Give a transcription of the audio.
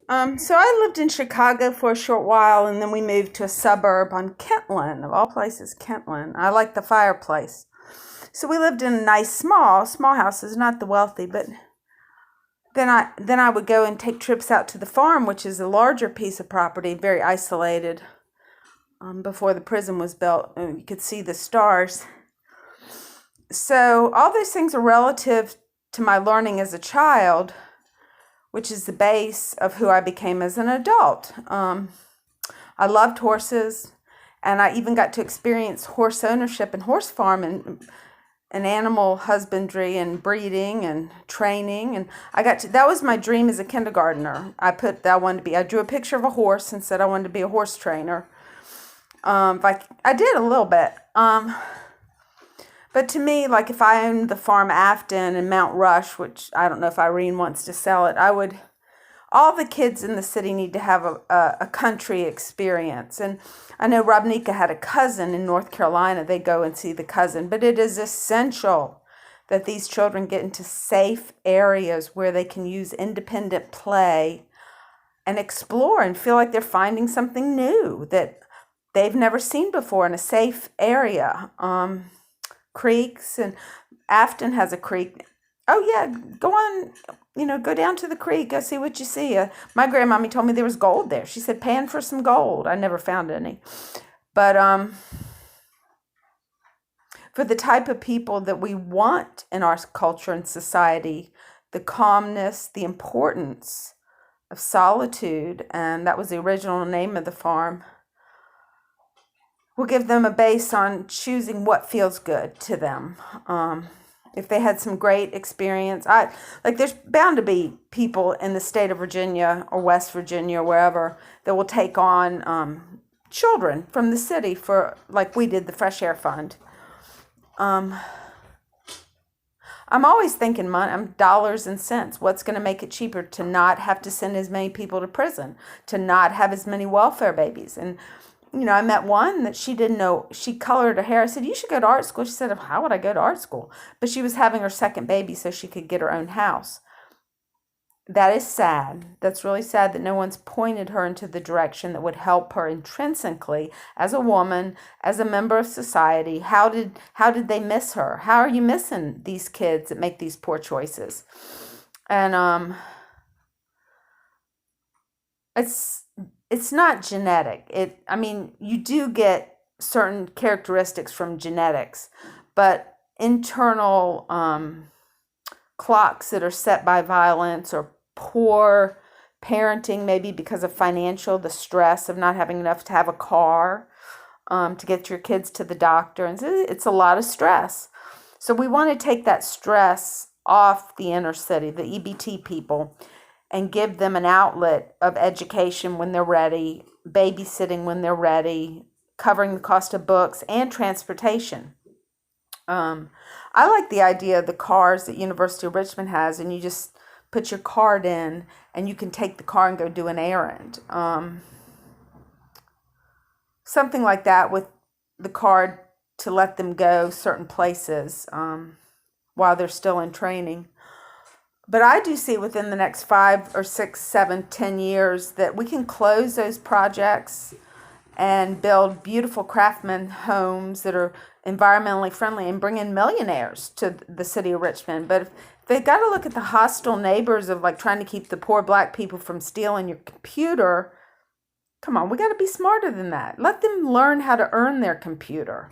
So I lived in Chicago for a short while, and then we moved to a suburb on Kentland, of all places, Kentland. I like the fireplace. So we lived in a nice small houses, not the wealthy, but then I would go and take trips out to the farm, which is a larger piece of property, very isolated. Before the prison was built, and you could see the stars. So all those things are relative to my learning as a child, which is the base of who I became as an adult. I loved horses, and I even got to experience horse ownership and horse farming and animal husbandry and breeding and training. And that was my dream as a kindergartner. I drew a picture of a horse and said I wanted to be a horse trainer. I did a little bit. But to me, like if I owned the farm Afton and Mount Rush, which I don't know if Irene wants to sell it, all the kids in the city need to have a country experience. And I know Robnika had a cousin in North Carolina. They go and see the cousin. But it is essential that these children get into safe areas where they can use independent play and explore and feel like they're finding something new that they've never seen before in a safe area. Creeks, and Afton has a creek. Oh yeah, go on, go down to the creek, go see what you see. My grandmommy told me there was gold there. She said, pan for some gold. I never found any. But for the type of people that we want in our culture and society, the calmness, the importance of solitude, and that was the original name of the farm, we'll give them a base on choosing what feels good to them. If they had some great experience, there's bound to be people in the state of Virginia or West Virginia or wherever that will take on children from the city for, like we did, the Fresh Air Fund. I'm always thinking dollars and cents. What's going to make it cheaper to not have to send as many people to prison, to not have as many welfare babies? And I met one that she didn't know. She colored her hair. I said, you should go to art school. She said, how would I go to art school? But she was having her second baby so she could get her own house. That is sad. That's really sad that no one's pointed her into the direction that would help her intrinsically as a woman, as a member of society. How did they miss her? How are you missing these kids that make these poor choices? And it's not genetic. You do get certain characteristics from genetics, but internal clocks that are set by violence or poor parenting, maybe because of the stress of not having enough to have a car to get your kids to the doctor. And it's a lot of stress. So we want to take that stress off the inner city, the EBT people, and give them an outlet of education when they're ready, babysitting when they're ready, covering the cost of books and transportation. I like the idea of the cars that University of Richmond has, and you just put your card in and you can take the car and go do an errand. Something like that with the card to let them go certain places while they're still in training. But I do see within the next 5 or 6, 7, 10 years that we can close those projects and build beautiful craftsman homes that are environmentally friendly and bring in millionaires to the city of Richmond. But if they've got to look at the hostile neighbors of like trying to keep the poor black people from stealing your computer, come on, we got to be smarter than that. Let them learn how to earn their computer.